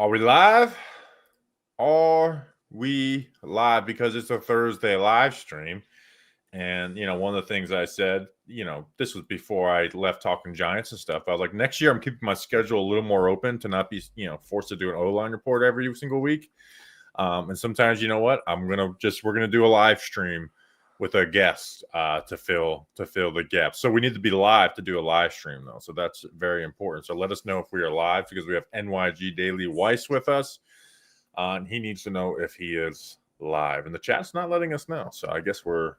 Are we live? Are we live? Because it's a Thursday live stream. And, one of the things I said, this was before I left Talking Giants and stuff. I was like, next year I'm keeping my schedule a little more open to not be, forced to do an O-line report every single week. And sometimes, you know what? we're going to do a live stream with a guest to fill the gap. So we need to be live to do a live stream, though. So that's very important. So let us know if we are live, because we have NYG Daily Weiss with us. And he needs to know if he is live. And the chat's not letting us know. So I guess we're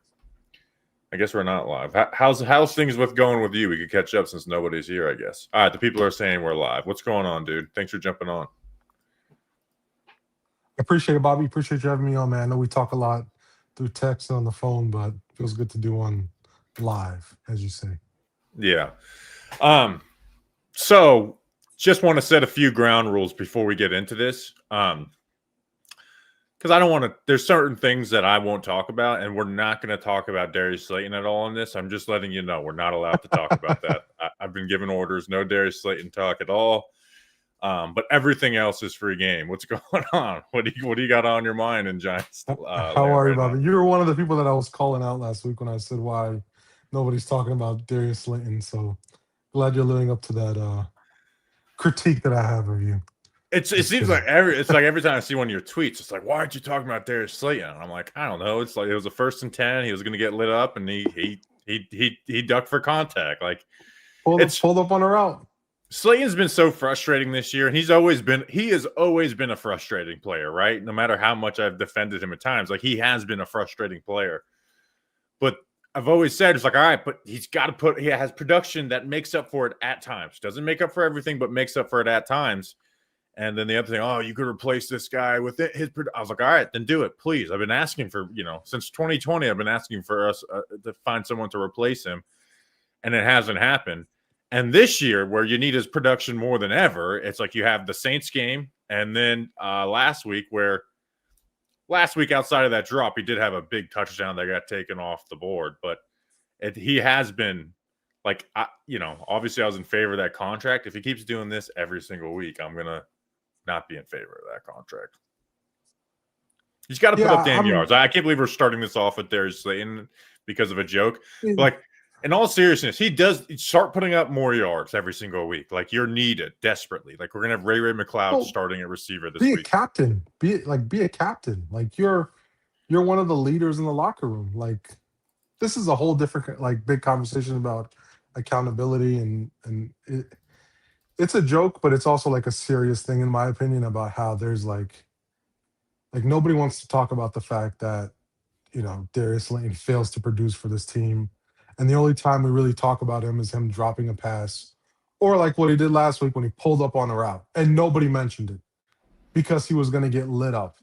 not live. How's things going with you? We could catch up since nobody's here, I guess. All right, the people are saying we're live. What's going on, dude? Thanks for jumping on. Appreciate it, Bobby. Appreciate you having me on, man. I know we talk a lot through text and on the phone, but it feels good to do one live, as you say. Yeah. So just want to set a few ground rules before we get into this. Because I don't want to, there's certain things that I won't talk about, and we're not going to talk about Darius Slayton at all in this. I'm just letting you know we're not allowed to talk about that. I've been given orders, no Darius Slayton talk at all. But everything else is free game. What's going on? What do you got on your mind in Giants? How are you, Bobby? You were one of the people that I was calling out last week when I said why nobody's talking about Darius Slayton. So glad you're living up to that critique that I have of you. It seems like every time I see one of your tweets, it's like, why aren't you talking about Darius Slayton? And I'm like, I don't know. It's like it was a 1st and 10. He was going to get lit up, and he ducked for contact. Like pulled up on a route. Slayton's been so frustrating this year, and he has always been a frustrating player, right? No matter how much I've defended him at times, like he has been a frustrating player. But I've always said, it's like, all right, but he has production that makes up for it at times. Doesn't make up for everything, but makes up for it at times. And then the other thing, you could replace this guy with his. I was like, all right, then do it, please. I've been asking for, since 2020, I've been asking for us to find someone to replace him, and it hasn't happened. And this year, where you need his production more than ever, it's like you have the Saints game, and then last week outside of that drop, he did have a big touchdown that got taken off the board. But he has been like, obviously I was in favor of that contract. If he keeps doing this every single week, I'm going to not be in favor of that contract. He's got to put up damn yards. I can't believe we're starting this off with Darius Slayton because of a joke. But like, in all seriousness, he does start putting up more yards every single week. Like, you're needed desperately. Like, we're gonna have Ray McCloud starting at receiver this week. Be a captain. Be a captain. Like, you're one of the leaders in the locker room. Like, this is a whole different big conversation about accountability, and it's a joke, but it's also like a serious thing in my opinion about how there's like nobody wants to talk about the fact that Darius Slayton fails to produce for this team. And the only time we really talk about him is him dropping a pass, or like what he did last week when he pulled up on a route, and nobody mentioned it because he was going to get lit up.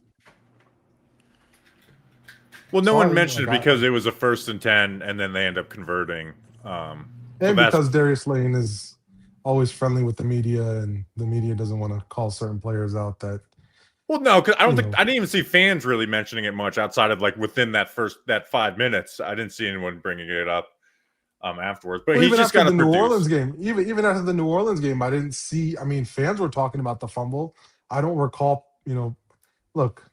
Well, no one mentioned it because it was a 1st and 10, and then they end up converting. And because Darius Slayton is always friendly with the media, and the media doesn't want to call certain players out that. Well, no, because I didn't even see fans really mentioning it much outside of like within that 5 minutes. I didn't see anyone bringing it up afterwards. But he's just got to produce. New Orleans game, even after the New Orleans game, I didn't see. I mean, fans were talking about the fumble. I don't recall. Look,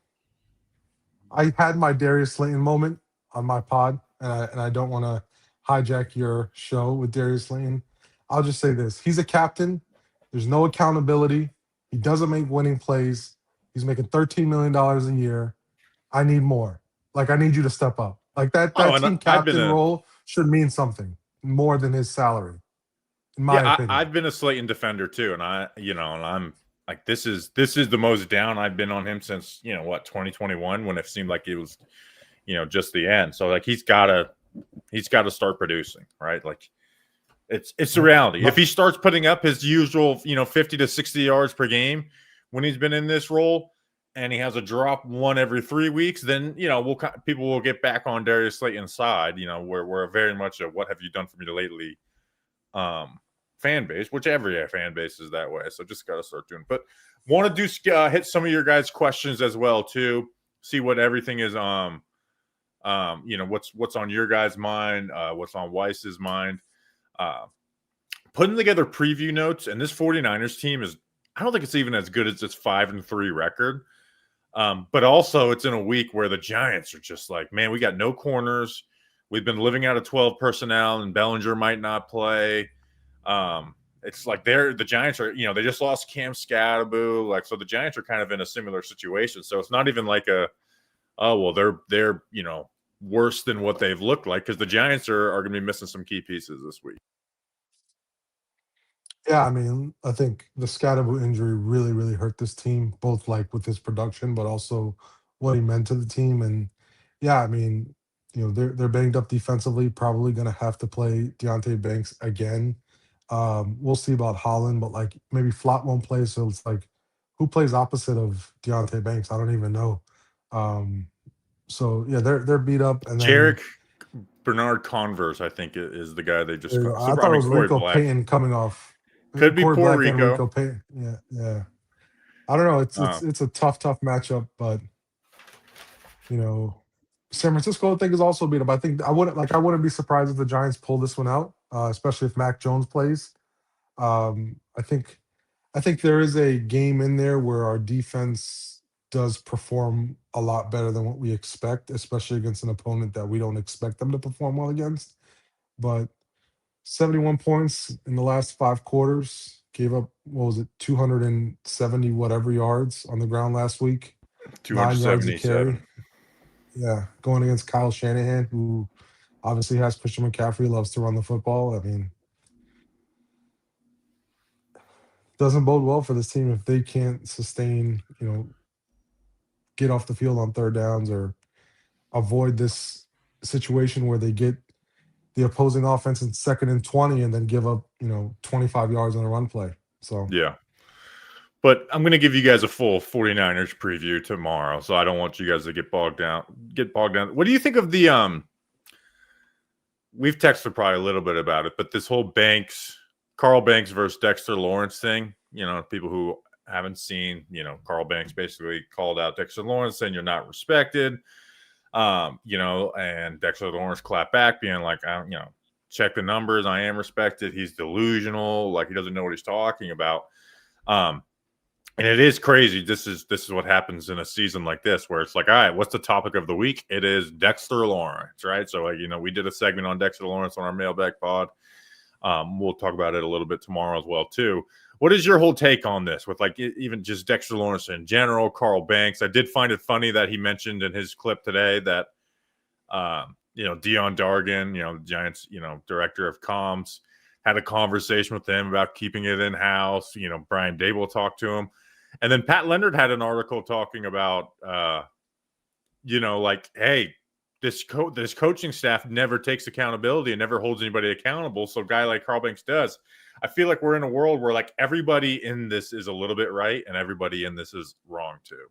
I had my Darius Slayton moment on my pod, and I don't want to hijack your show with Darius Slayton. I'll just say this: he's a captain. There's no accountability. He doesn't make winning plays. He's making $13 million a year. I need more. Like, I need you to step up. Like that team captain role should mean something more than his salary. In my opinion. I've been a Slayton defender too, and I'm like, this is the most down I've been on him since 2021, when it seemed like it was just the end. So like he's got to start producing, right? Like it's the reality. If he starts putting up his usual 50 to 60 yards per game when he's been in this role, and he has a drop one every 3 weeks, then people will get back on Darius Slayton's side. We're very much a "what have you done for me lately" fan base, which every fan base is that way. So just got to start doing. But want to hit some of your guys' questions as well too. See what everything is. What's on your guys' mind? What's on Weiss's mind? Putting together preview notes, and this 49ers team is I don't think it's even as good as its 5-3 record. But also, it's in a week where the Giants are just like, man, we got no corners. We've been living out of 12 personnel, and Bellinger might not play. It's like the Giants are, they just lost Cam Scatterboo. Like, so the Giants are kind of in a similar situation. So it's not even like they're worse than what they've looked like, because the Giants are going to be missing some key pieces this week. Yeah, I mean, I think the Scatterbo injury really, really hurt this team, both like with his production, but also what he meant to the team. And yeah, I mean, they're banged up defensively, probably gonna have to play Deontay Banks again. We'll see about Holland, but like maybe Flott won't play, so it's like who plays opposite of Deontay Banks? I don't even know. Um, so yeah, they're beat up, and then Jarek Bernard Converse, I think, is the guy they just called. I So, thought it was Corey Rico Black. Payton coming off. Could be Corey Puerto Black and Rico. Rico Payton. Yeah, yeah. I don't know. It's a tough matchup, but San Francisco I think is also beat up. I think I wouldn't be surprised if the Giants pull this one out, especially if Mac Jones plays. I think there is a game in there where our defense does perform a lot better than what we expect, especially against an opponent that we don't expect them to perform well against. But 71 points in the last 5 quarters, gave up, what was it, 270 whatever yards on the ground last week, 9 yards a carry. 277. Yeah, going against Kyle Shanahan, who obviously has Christian McCaffrey, loves to run the football. I mean, doesn't bode well for this team if they can't sustain, get off the field on third downs or avoid this situation where they get the opposing offense in 2nd and 20 and then give up, 25 yards on a run play. So yeah. But I'm going to give you guys a full 49ers preview tomorrow, so I don't want you guys to get bogged down. What do you think of the we've texted probably a little bit about it, but this whole Carl Banks versus Dexter Lawrence thing, people who haven't seen, Carl Banks basically called out Dexter Lawrence saying you're not respected. And Dexter Lawrence clapped back being like, check the numbers. I am respected. He's delusional. Like, he doesn't know what he's talking about. And it is crazy. This is what happens in a season like this, where it's like, all right, what's the topic of the week? It is Dexter Lawrence, right? So, we did a segment on Dexter Lawrence on our mailbag pod. We'll talk about it a little bit tomorrow as well, too. What is your whole take on this with, like, even just Dexter Lawrence in general, Carl Banks? I did find it funny that he mentioned in his clip today that, Dion Dargan, Giants, director of comms, had a conversation with him about keeping it in-house. Brian Daboll talked to him. And then Pat Leonard had an article talking about, hey, this coaching staff never takes accountability and never holds anybody accountable. So a guy like Carl Banks does. I feel like we're in a world where, like, everybody in this is a little bit right and everybody in this is wrong too.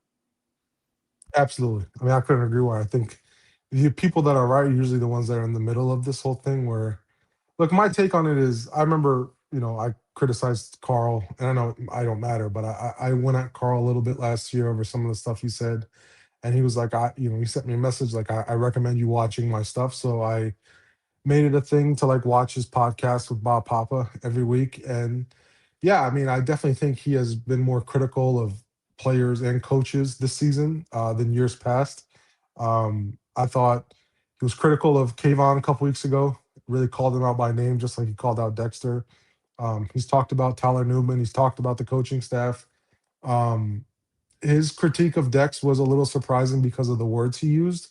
Absolutely. I mean, I couldn't agree more. I think the people that are right are usually the ones that are in the middle of this whole thing where, look, my take on it is, I remember, I criticized Carl, and I know I don't matter, but I went at Carl a little bit last year over some of the stuff he said. And he was like, he sent me a message like, I recommend you watching my stuff. So I made it a thing to like watch his podcast with Bob Papa every week. And yeah, I mean, I definitely think he has been more critical of players and coaches this season than years past. I thought he was critical of Kayvon a couple weeks ago, really called him out by name, just like he called out Dexter. He's talked about Tyler Newman. He's talked about the coaching staff. His critique of Dex was a little surprising because of the words he used,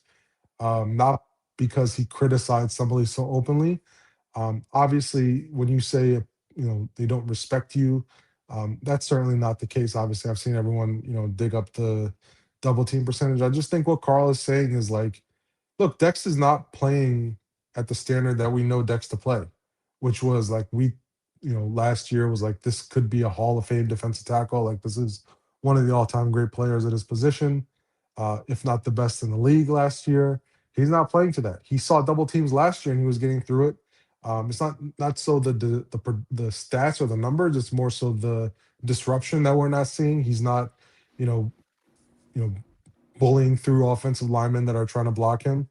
not because he criticized somebody so openly. Obviously, when you say, they don't respect you, that's certainly not the case. Obviously, I've seen everyone, dig up the double team percentage. I just think what Carl is saying is like, look, Dex is not playing at the standard that we know Dex to play, which was like last year was like, this could be a Hall of Fame defensive tackle. Like, this is one of the all-time great players at his position, if not the best in the league last year. He's not playing to that. He saw double teams last year and he was getting through it. It's not so the stats or the numbers. It's more so the disruption that we're not seeing. He's not, bullying through offensive linemen that are trying to block him.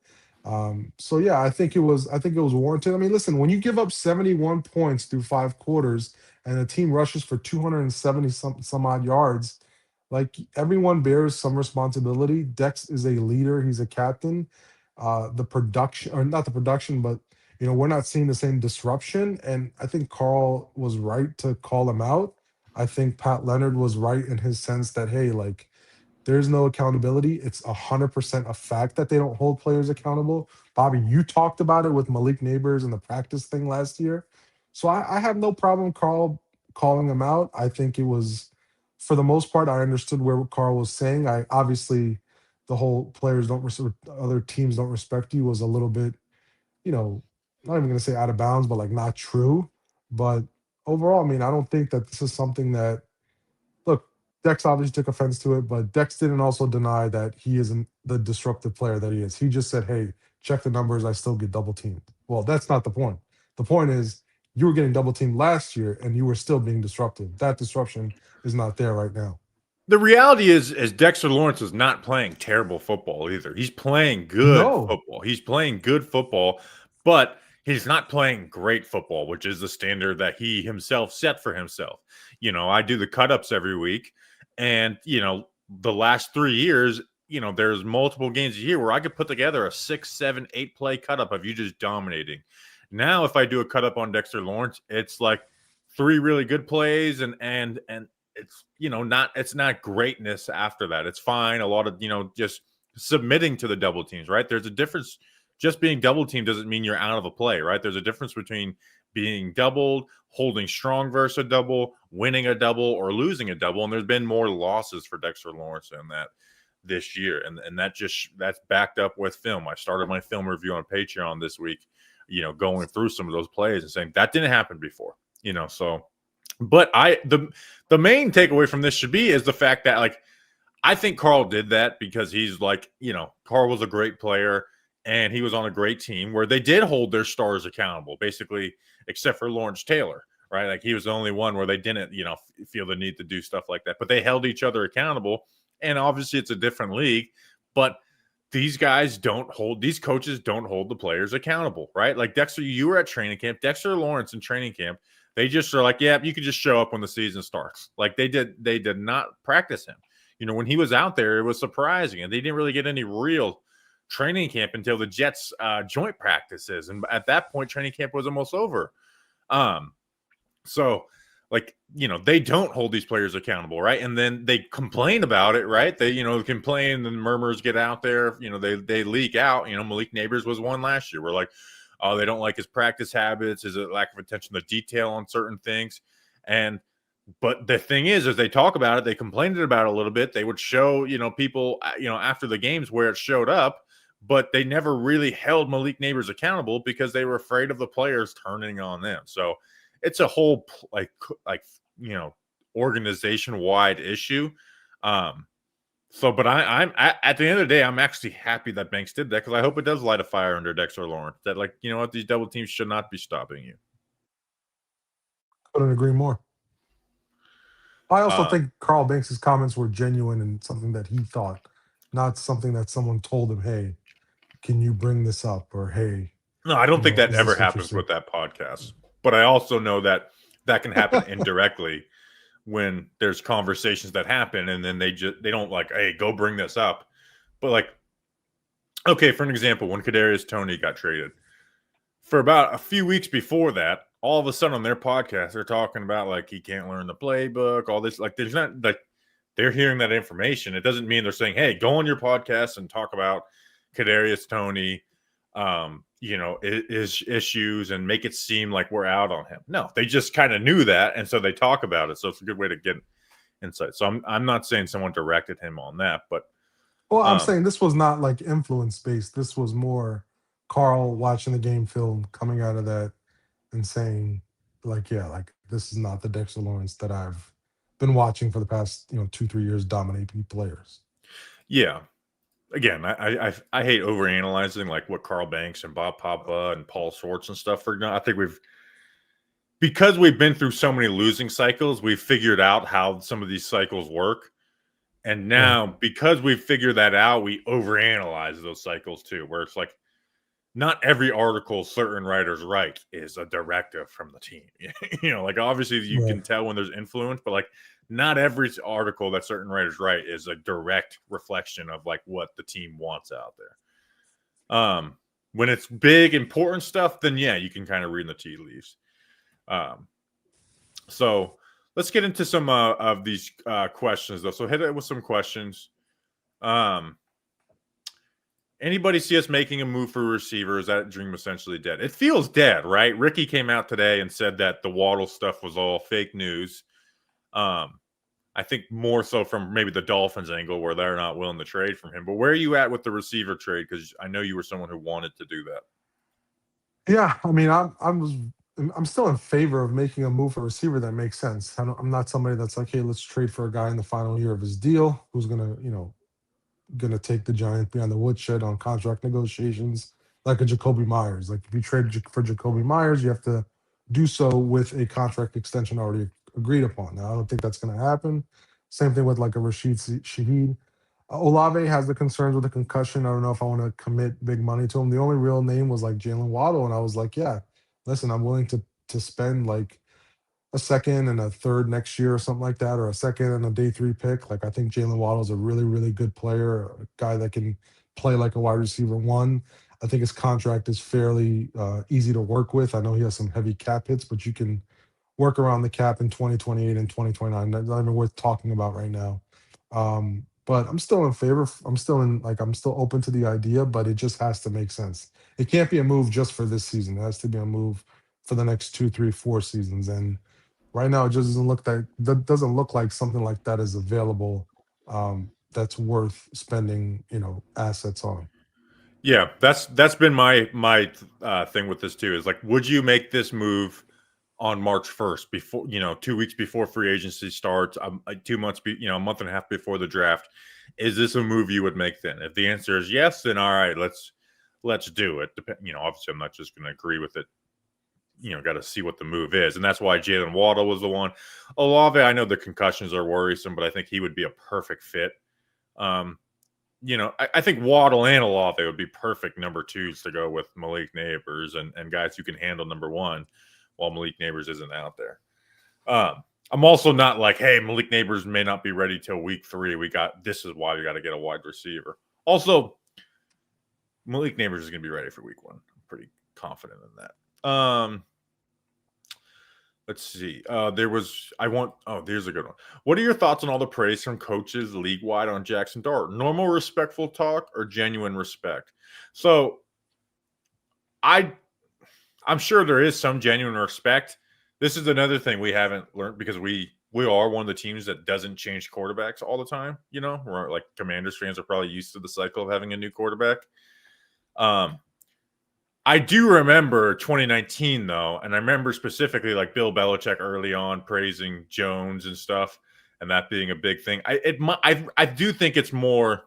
So yeah, I think it was warranted. I mean, listen, when you give up 71 points through 5 quarters and the team rushes for 270 some odd yards, like everyone bears some responsibility. Dex is a leader, he's a captain. The production, or not the production, but we're not seeing the same disruption. And I think Carl was right to call him out. I think Pat Leonard was right in his sense that, hey, like, there's no accountability. It's 100% a fact that they don't hold players accountable. Bobby, you talked about it with Malik Neighbors and the practice thing last year. So I have no problem Carl calling him out. I think it was, for the most part, I understood where Carl was saying. I obviously, the whole players don't other teams don't respect you was a little bit, not even going to say out of bounds, but like not true. But overall, I mean, I don't think that this is something that, look, Dex obviously took offense to it, but Dex didn't also deny that he isn't the disruptive player that he is. He just said, hey, check the numbers. I still get double teamed. Well, that's not the point. The point is, you were getting double teamed last year and you were still being disruptive. That disruption is not there right now. The reality is Dexter Lawrence is not playing terrible football either. He's playing good No, football. He's playing good football, but he's not playing great football, which is the standard that he himself set for himself. I do the cut-ups every week, and, the last 3 years, there's multiple games a year where I could put together a 6, 7, 8 play cut-up of you just dominating. Now, if I do a cut-up on Dexter Lawrence, it's like 3 really good plays and it's not greatness after that. It's fine. A lot of, just submitting to the double teams, right? There's a difference. Just being double teamed doesn't mean you're out of a play, right? There's a difference between being doubled, holding strong versus a double, winning a double, or losing a double. And there's been more losses for Dexter Lawrence in that this year. And that's backed up with film. I started my film review on Patreon this week, going through some of those plays and saying that didn't happen before, so. But the main takeaway from this should be is the fact that, like, I think Carl did that because he's like, Carl was a great player and he was on a great team where they did hold their stars accountable, basically, except for Lawrence Taylor, right? Like, he was the only one where they didn't, feel the need to do stuff like that. But they held each other accountable. And obviously it's a different league, but these coaches don't hold the players accountable, right? Like, Dexter, you were at training camp. Dexter Lawrence in training camp, they just are like, yeah, you can just show up when the season starts. Like, they did not practice him. When he was out there, it was surprising. And they didn't really get any real training camp until the Jets joint practices. And at that point, training camp was almost over. So, like, they don't hold these players accountable, right? And then they complain about it, right? They, complain, and murmurs get out there. They leak out. Malik Neighbors was one last year. We're like, oh, they don't like his practice habits. Is it lack of attention to detail on certain things? But the thing is, as they talk about it, they complained about it a little bit. They would show, people, after the games where it showed up, but they never really held Malik Neighbors accountable because they were afraid of the players turning on them. So it's a whole organization-wide issue. But I'm at the end of the day, I'm actually happy that Banks did that because I hope it does light a fire under Dexter Lawrence. That, like, what, these double teams should not be stopping you. Couldn't agree more. I also think Carl Banks' comments were genuine and something that he thought, not something that someone told him, hey, can you bring this up? Or, hey. No, I don't think that is ever this what you're happens saying? with that podcast. But I also know that can happen indirectly when there's conversations that happen and then they don't like, hey, go bring this up. But, like, okay, for an example, when Kadarius Toney got traded, for about a few weeks before that, all of a sudden on their podcast, they're talking about, like, he can't learn the playbook, all this. Like, there's not, like, they're hearing that information. It doesn't mean they're saying, hey, go on your podcast and talk about Kadarius Toney, his issues and make it seem like we're out on him. No, they just kind of knew that, and so they talk about it. So it's a good way to get insight. So I'm not saying someone directed him on that, but I'm saying this was not like influence based. This was more Carl watching the game film, coming out of that and saying, like, yeah, like, this is not the Dexter Lawrence that I've been watching for the past 2-3 years dominating players. Yeah. Again, I hate overanalyzing, like, what Carl Banks and Bob Papa and Paul Schwartz and stuff are. I think because we've been through so many losing cycles, we've figured out how some of these cycles work. And now, because we've figured that out, we overanalyze those cycles too, where it's like, not every article certain writers write is a directive from the team. Like obviously you Right. can tell when there's influence, but like not every article that certain writers write is a direct reflection of like what the team wants out there. When it's big, important stuff, then yeah, you can kind of read the tea leaves. So let's get into some of these questions though. So hit it with some questions. Anybody see us making a move for a receiver? Is that dream essentially dead? It feels dead, right? Ricky came out today and said that the Waddle stuff was all fake news. I think more so from maybe the Dolphins angle where they're not willing to trade from him. But where are you at with the receiver trade? Because I know you were someone who wanted to do that. Yeah, I mean, I'm still in favor of making a move for a receiver that makes sense. I'm not somebody that's like, hey, let's trade for a guy in the final year of his deal who's gonna take the Giants beyond the woodshed on contract negotiations, like a Jacoby Myers. Like if you trade for Jacoby Myers, you have to do so with a contract extension already agreed upon. Now, I don't think that's going to happen. Same thing with like a Shaheed. Olave has the concerns with the concussion. I don't know if I want to commit big money to him. The only real name was like Jalen Waddle, and I was like, yeah, listen, I'm willing to spend like a second and a third next year or something like that, or a second and a day 3 pick. Like I think Jalen Waddle is a really, really good player, a guy that can play like a wide receiver one. I think his contract is fairly easy to work with. I know he has some heavy cap hits, but you can work around the cap in 2028 and 2029. That's not even worth talking about right now. But I'm still in favor. I'm still open to the idea, but it just has to make sense. It can't be a move just for this season. It has to be a move for the next 2, 3, 4 seasons. And right now, it just that doesn't look like something like that is available. That's worth spending, assets on. Yeah, that's been my thing with this too. Is like, would you make this move on March 1st before 2 weeks before free agency starts, 2 months, a month and a half before the draft? Is this a move you would make then? If the answer is yes, then all right, let's do it. Obviously, I'm not just going to agree with it. Got to see what the move is, and that's why Jalen Waddle was the one. Olave, I know the concussions are worrisome, but I think he would be a perfect fit. I think Waddle and Olave would be perfect number twos to go with Malik Neighbors and guys who can handle number one while Malik Neighbors isn't out there. I'm also not like, hey, Malik Neighbors may not be ready till week 3. This is why we got to get a wide receiver. Also, Malik Neighbors is going to be ready for week 1. I'm pretty confident in that. Let's see. There's a good one. What are your thoughts on all the praise from coaches league-wide on Jackson Dart? Normal respectful talk or genuine respect? So I'm sure there is some genuine respect. This is another thing we haven't learned because we are one of the teams that doesn't change quarterbacks all the time. We're like Commanders fans are probably used to the cycle of having a new quarterback. I do remember 2019 though, and I remember specifically like Bill Belichick early on praising Jones and stuff, and that being a big thing. I do think it's more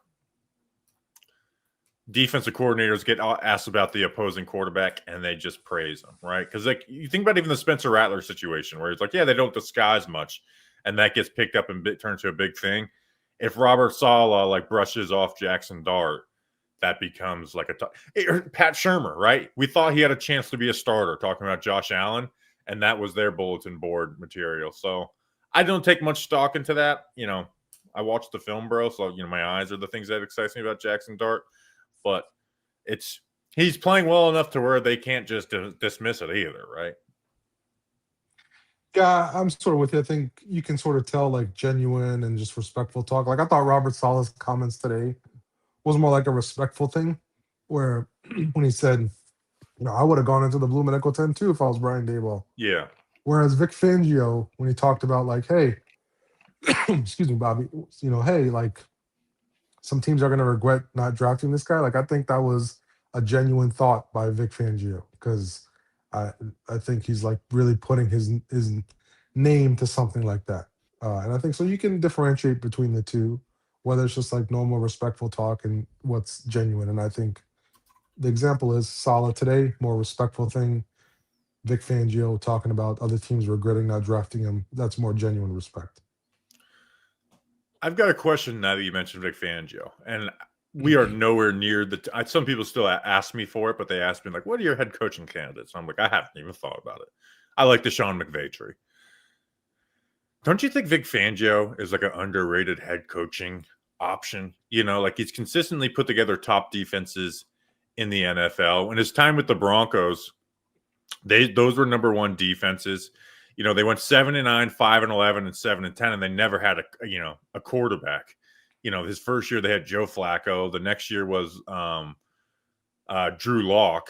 defensive coordinators get asked about the opposing quarterback and they just praise them, right? Because like you think about even the Spencer Rattler situation where it's like, yeah, they don't disguise much, and that gets picked up and turns to a big thing. If Robert Saleh like brushes off Jackson Dart, that becomes like Pat Shurmur, right? We thought he had a chance to be a starter, talking about Josh Allen, and that was their bulletin board material. So I don't take much stock into that. I watched the film, bro. So my eyes are the things that excite me about Jackson Dart, but he's playing well enough to where they can't just dismiss it either, right? Yeah, I'm sort of with you. I think you can sort of tell like genuine and just respectful talk. Like I thought Robert Saleh's comments today was more like a respectful thing, where when he said, I would have gone into the blue medical tent too if I was Brian Daboll. Yeah. Whereas Vic Fangio, when he talked about like, hey, excuse me, Bobby, hey, like some teams are going to regret not drafting this guy. Like I think that was a genuine thought by Vic Fangio because I think he's like really putting his name to something like that. And I think so you can differentiate between the two, whether it's just like normal respectful talk and what's genuine. And I think the example is Saleh today, more respectful thing. Vic Fangio talking about other teams regretting not drafting him. That's more genuine respect. I've got a question now that you mentioned Vic Fangio. And we are nowhere near some people still ask me for it, but they ask me like, what are your head coaching candidates? And I'm like, I haven't even thought about it. I like the Sean McVay tree. Don't you think Vic Fangio is like an underrated head coaching option? You know, like he's consistently put together top defenses in the NFL. In his time with the Broncos, those were number one defenses. You know, they went 7-9, 5-11, and 7-10, and they never had a quarterback. You know, his first year they had Joe Flacco. The next year was Drew Lock,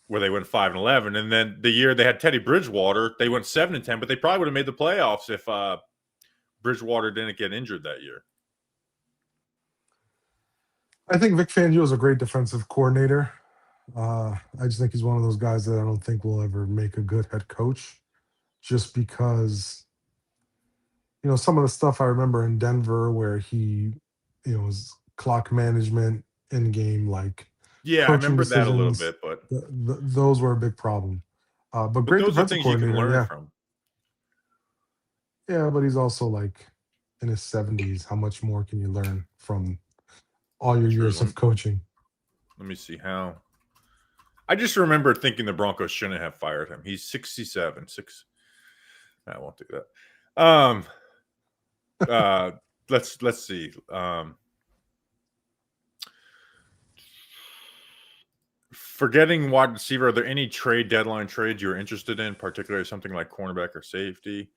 where they went 5-11, and then the year they had Teddy Bridgewater, they went 7-10. But they probably would have made the playoffs if Bridgewater didn't get injured that year. I think Vic Fangio is a great defensive coordinator. I just think he's one of those guys that I don't think will ever make a good head coach, just because, you know, some of the stuff I remember in Denver where he, you know, was clock management in game, like Yeah, I coaching remember that a little decisions, bit, but those were a big problem. But great those are defensive things you can coordinator, learn yeah. from. Yeah, but he's also like in his 70s. How much more can you learn from all your years of coaching? Let me see how. I just remember thinking the Broncos shouldn't have fired him. He's 67. I won't do that. Let's see. Forgetting wide receiver, are there any trade deadline trades you're interested in, particularly something like cornerback or safety?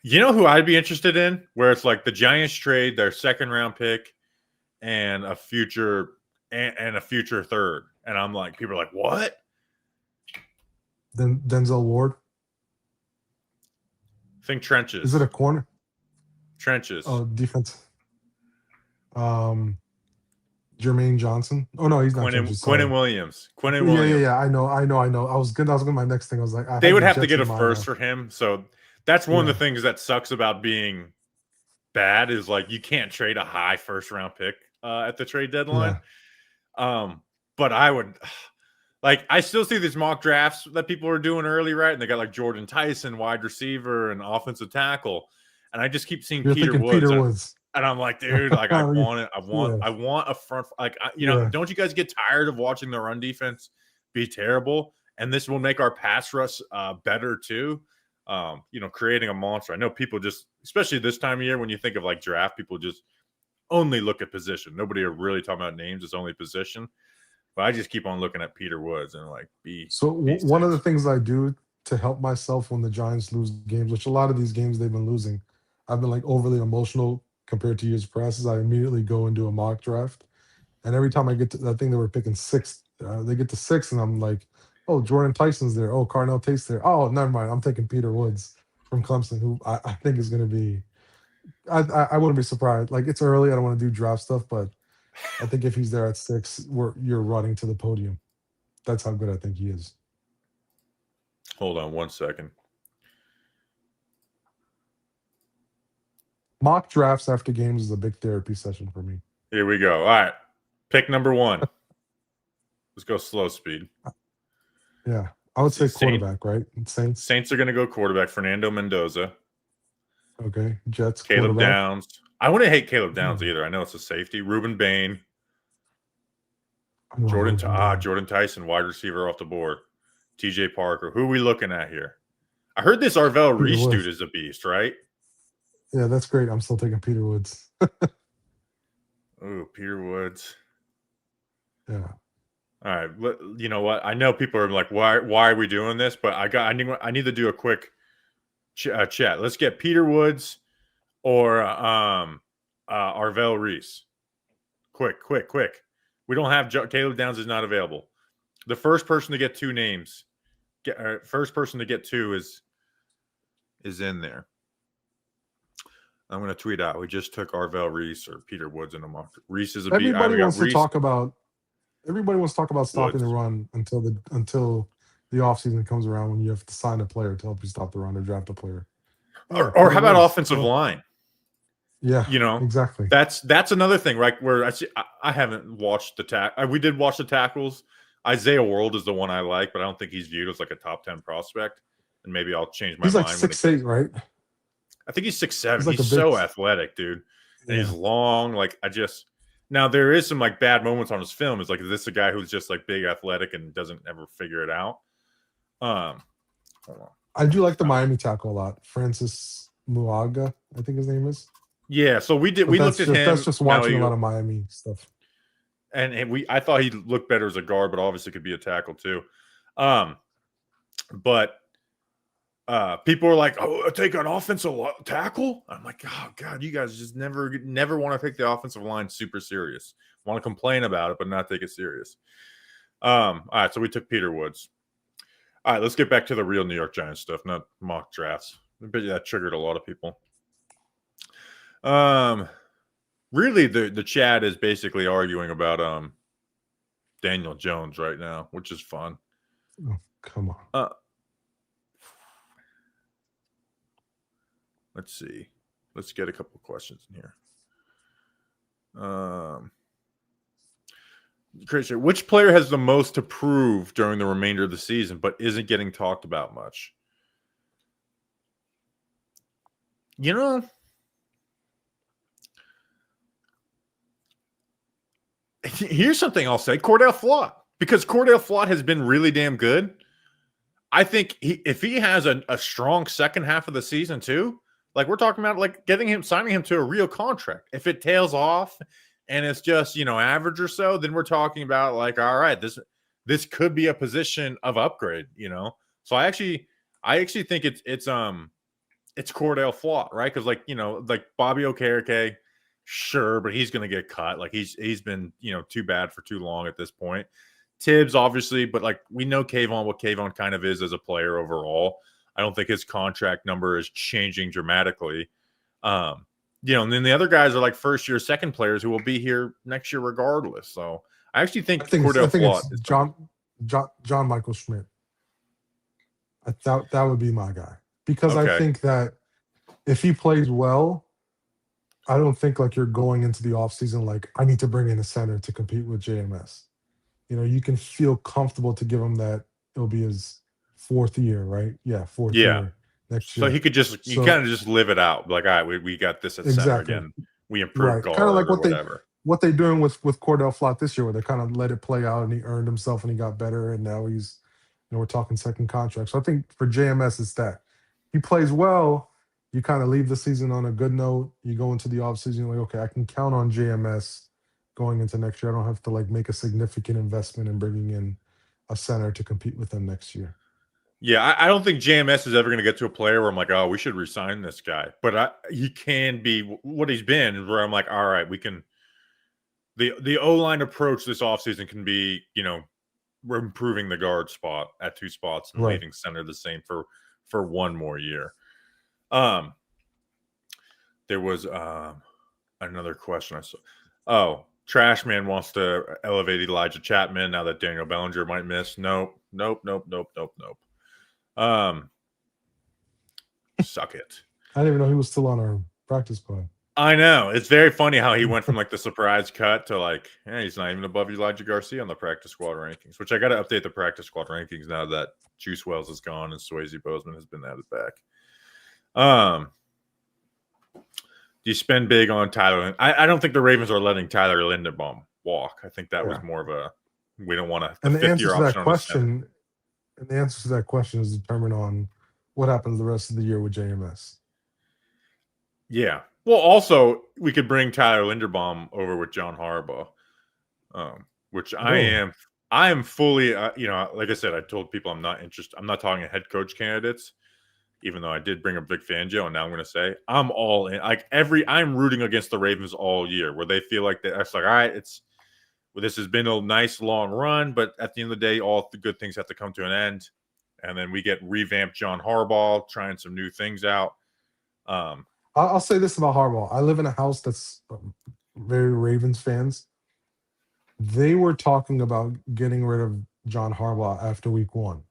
You know who I'd be interested in? Where it's like the Giants trade their second round pick and a future third. And I'm like, people are like, what? Then Denzel Ward. Think trenches. Is it a corner? Trenches. Oh, defense. Jermaine Johnson. Oh no, he's not. Quinnen Williams. Yeah. I know. I was good. My next thing. I was like, they would have to get a first for him. So that's one of the things that sucks about being bad is like you can't trade a high first round pick at the trade deadline. Yeah. But I would like, I still see these mock drafts that people are doing early, right? And they got like Jordan Tyson, wide receiver and offensive tackle. And I just keep seeing Peter Woods. And I'm like, dude, like I want it. I want a front. Like, don't you guys get tired of watching the run defense be terrible? And this will make our pass rush better too. Creating a monster. I know people just, especially this time of year, when you think of like draft, people just only look at position. Nobody are really talking about names. It's only position. But I just keep on looking at Peter Woods and like one of the things I do to help myself when the Giants lose games, which a lot of these games they've been losing, I've been like overly emotional compared to years past, I immediately go and do a mock draft. And every time I get to, I think they were picking 6, they get to 6 and I'm like, oh, Jordan Tyson's there. Oh, Carnell Tate's there. Oh, never mind. I'm taking Peter Woods from Clemson, who I think is going to be, I wouldn't be surprised. Like, it's early. I don't want to do draft stuff, but I think if he's there at 6, you're running to the podium. That's how good I think he is. Hold on 1 second. Mock drafts after games is a big therapy session for me. Here we go. All right. Pick number 1. Let's go slow speed. Yeah. I would say quarterback, right? Saints. Saints are going to go quarterback. Fernando Mendoza. Okay. Jets. Caleb Downs. I wouldn't hate Caleb Downs either. I know it's a safety. Ruben Bain. Jordan Tyson, wide receiver off the board. TJ Parker. Who are we looking at here? I heard this Arvell Reese dude is a beast, right? Yeah, that's great. I'm still taking Peter Woods. Oh, Peter Woods. Yeah. All right. You know what? I know people are like, why are we doing this? But I need to do a quick chat. Let's get Peter Woods or Arvell Reese. Quick. We don't have Caleb Downs is not available. The first person to get 2 names, first person to get 2 is in there. I'm going to tweet out. We just took Arvell Reese or Peter Woods in a mock. Reese is a beat. Everybody wants to talk about stopping the run until the offseason comes around, when you have to sign a player to help you stop the run or draft a player. Or how about offensive line? Yeah, exactly. That's another thing, right? Where I haven't watched we did watch the tackles. Isaiah World is the one I like, but I don't think he's viewed as like a top 10 prospect. And maybe I'll change my mind. He's like 6'8", right? I think he's 6'7". He's so athletic, dude. And he's long. Like, Now there is some like bad moments on his film. Is like, is this a guy who's just like big, athletic, and doesn't ever figure it out? Hold on. I do like the Miami tackle a lot. Francis Muaga, I think his name is. Yeah, so we But looked at him. that's just watching a lot of Miami stuff. And I thought he looked better as a guard, but obviously could be a tackle too. But people are like, "Oh, take an offensive tackle." I'm like, "Oh God, you guys just never want to take the offensive line super serious. Want to complain about it, but not take it serious." All right, so we took Peter Woods. All right, let's get back to the real New York Giants stuff, not mock drafts. I bet you that triggered a lot of people. Really, the chat is basically arguing about Daniel Jones right now, which is fun. Oh, come on. Let's see. Let's get a couple of questions in here. Christian, which player has the most to prove during the remainder of the season, but isn't getting talked about much? You know, here's something I'll say: Cordell Flott, because Cordell Flott has been really damn good. I think if he has a strong second half of the season too, like we're talking about, like signing him to a real contract. If it tails off and it's just average or so, then we're talking about like, all right, this could be a position of upgrade. So I actually think it's Cordell Flott, right? Because like Bobby Okereke, sure, but he's going to get cut. Like he's been too bad for too long at this point. Tibbs, obviously, but like we know what Kayvon kind of is as a player overall. I don't think his contract number is changing dramatically. And then the other guys are like first year, second players who will be here next year regardless. So I actually think Cordell Flott is John Michael Schmidt. That would be my guy, because okay. I think that if he plays well, I don't think like you're going into the offseason like I need to bring in a center to compete with JMS. You can feel comfortable to give him that. It'll be his fourth year, right? Yeah, fourth year next year. So he could you kind of just live it out. Like, all right, we got this at center again. We improved guard, kind of like what they're doing with Cordell Flott this year, where they kind of let it play out and he earned himself and he got better, and now he's we're talking second contract. So I think for JMS it's that he plays well, you kind of leave the season on a good note. You go into the offseason like, okay, I can count on JMS going into next year. I don't have to like make a significant investment in bringing in a center to compete with them next year. Yeah, I don't think JMS is ever going to get to a player where I'm like, oh, we should resign this guy. But he can be what he's been, where I'm like, all right, we can. The O-line approach this offseason can be, we're improving the guard spot at 2 spots and leaving center the same for one more year. There was another question I saw. Oh, Trash Man wants to elevate Elijah Chapman now that Daniel Bellinger might miss. Nope. Suck it. I didn't even know he was still on our practice squad. I know. It's very funny how he went from like the surprise cut to like, he's not even above Elijah Garcia on the practice squad rankings, which I got to update the practice squad rankings now that Juice Wells is gone and Swayze Bozeman has been added back. Do you spend big on Tyler? I don't think the Ravens are letting Tyler Linderbaum walk. I think that was more of a we don't want to. And the answer to that question, is determined on what happens the rest of the year with JMS. Yeah. Well, also we could bring Tyler Linderbaum over with John Harbaugh, which I am fully. Like I said, I told people I'm not interested. I'm not talking head coach candidates. Even though I did bring up Vic Fangio, and now I'm going to say I'm all in. Like I'm rooting against the Ravens all year, where they feel like that's like, all right, this has been a nice long run, but at the end of the day, all the good things have to come to an end, and then we get revamped John Harbaugh trying some new things out. I'll say this about Harbaugh: I live in a house that's very Ravens fans. They were talking about getting rid of John Harbaugh after week 1.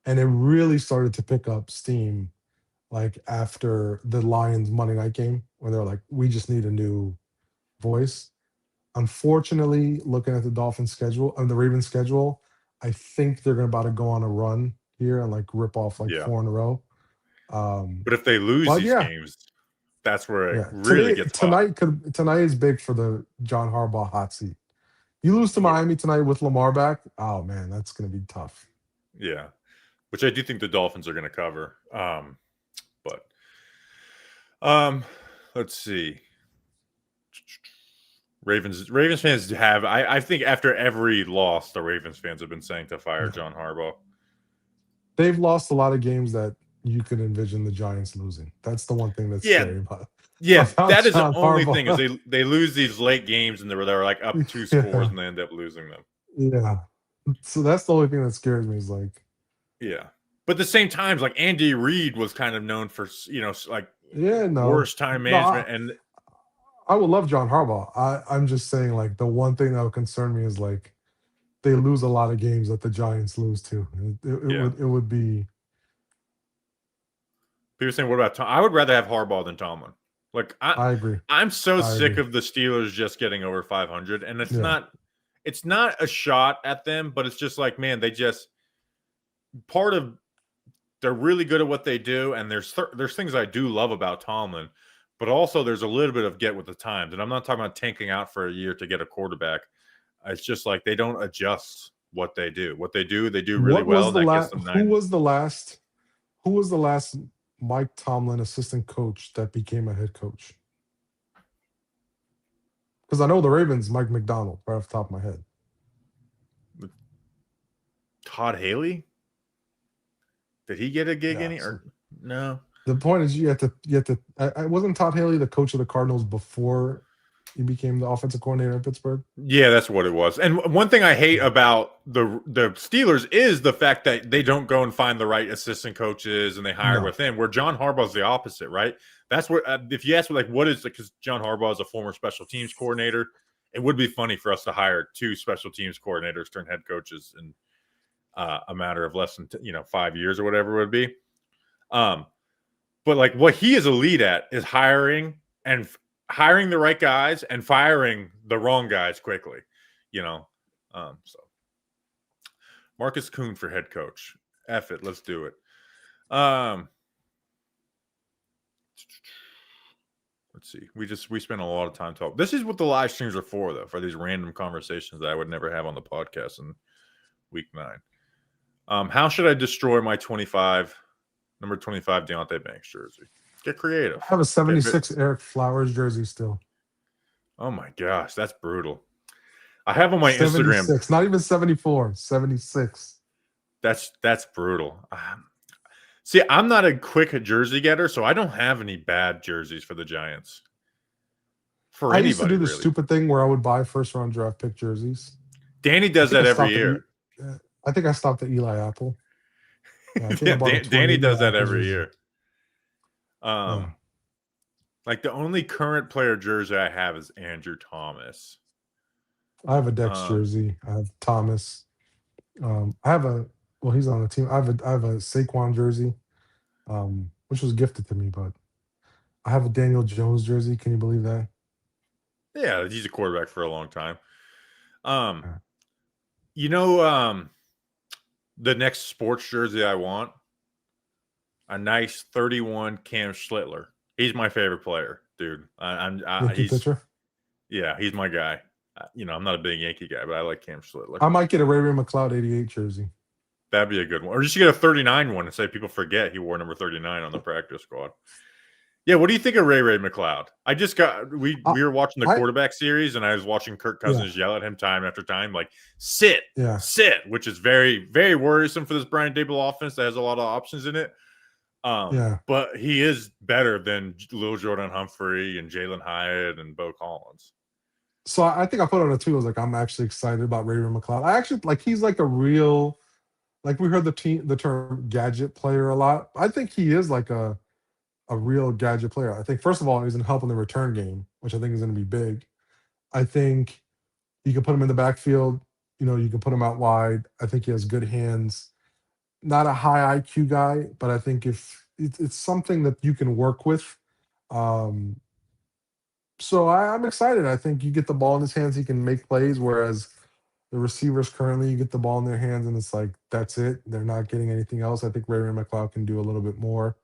And it really started to pick up steam like after the Lions Monday night game, where they're like, we just need a new voice. Unfortunately, looking at the Dolphins schedule and the Ravens schedule, I think they're about to go on a run here and like rip off like 4 in a row. But if they lose these games, That's where it Yeah, really gets hot. tonight is big for the John Harbaugh hot seat. You lose to Yeah, Miami tonight with Lamar back. Oh man, that's gonna be tough. yeah. Which I do think the Dolphins are going to cover. But let's see. Ravens fans have. I think after every loss, the Ravens fans have been saying to fire Yeah. John Harbaugh. They've lost a lot of games that you could envision the Giants losing. That's the one thing that's Yeah, scary about yeah. about That is the John only thing is Harbaugh. they lose these late games and they're like up two scores Yeah, and they end up losing them. yeah. So that's the only thing that scares me is like, Yeah, but at the same time, like Andy Reid was kind of known for like yeah, no, worst time no. management, and I would love John Harbaugh. I'm just saying like the one thing that would concern me is like they lose a lot of games that the Giants lose to. yeah. It would be. People saying, "What about Tom?" I would rather have Harbaugh than Tomlin. Like I agree. I'm so I sick agree. of the Steelers just getting over 500, and Yeah. it's not a shot at them, but it's just like, man, they just part of they're really good at what they do, and there's things I do love about Tomlin, but also there's a little bit of get with the times, and I'm not talking about tanking out for a year to get a quarterback. It's just like they don't adjust what they do. What they do really What well, was and the that gets last? them Who 9. was the last? Who was the last Mike Tomlin assistant coach that became a head coach? Because I know the Ravens, Mike McDonald, right off the top of my head. Todd Haley, did he get a gig Yeah. any So or no? the point is, you have to. I wasn't Todd Haley the coach of the Cardinals before he became the offensive coordinator in Pittsburgh. Yeah, that's what it was. And one thing I hate Yeah. about the Steelers is the fact that they don't go and find the right assistant coaches and they hire No. within. Where John Harbaugh's the opposite, right? That's what if you ask me, like, what is because John Harbaugh is a former special teams coordinator. It would be funny for us to hire 2 special teams coordinators turn head coaches in a matter of less than 5 years or whatever it would be. But like what he is elite at is hiring the right guys and firing the wrong guys quickly, you know. So Marcus Kuhn for head coach. F it, let's do it. Let's see. We spent a lot of time talking. This is what the live streams are for, though, for these random conversations that I would never have on the podcast in week 9. How should I destroy my number 25 Deontay Banks jersey? Get creative. I have a 76 Eric Flowers jersey still. Oh my gosh, that's brutal. I have on my 76, Instagram. not even 74, 76. That's brutal. See, I'm not a quick jersey getter, so I don't have any bad jerseys for the Giants. For I anybody, used to do the really. stupid thing where I would buy first round draft pick jerseys. Danny does that every year. I think I stopped at Eli Apple. Yeah, I think I bought a Danny does that every jersey. year. Like the only current player jersey I have is Andrew Thomas. I have a Dex jersey. I have Thomas. I have he's on the team. I have a Saquon jersey, which was gifted to me, but I have a Daniel Jones jersey. Can you believe that? Yeah, he's a quarterback for a long time. Yeah. The next sports jersey I want, a nice 31 Cam Schlittler. He's my favorite player, dude. Yankee pitcher. Yeah, he's my guy. I'm not a big Yankee guy, but I like Cam Schlittler. I might get a Ray McCloud 88 jersey. That'd be a good one. Or just get a 39 one and say people forget he wore number 39 on the practice squad. Yeah, what do you think of Ray McCloud? We were watching the quarterback series, and I was watching Kirk Cousins yell at him time after time, like, sit, which is very, very worrisome for this Brian Daboll offense that has a lot of options in it. But he is better than Lil Jordan Humphrey and Jalen Hyatt and Bo Collins. So I think I put on a tweet. I was like, I'm actually excited about Ray McCloud. I actually he's like a real, like we heard the term gadget player a lot. I think he is like a real gadget player. I think first of all, he's going to help in the return game, which I think is going to be big. I think you can put him in the backfield. You can put him out wide. I think he has good hands. Not a high IQ guy, but I think if it's something that you can work with. So I'm excited. I think you get the ball in his hands, he can make plays. Whereas the receivers currently, you get the ball in their hands, and it's like that's it. They're not getting anything else. I think Ray McCloud can do a little bit more.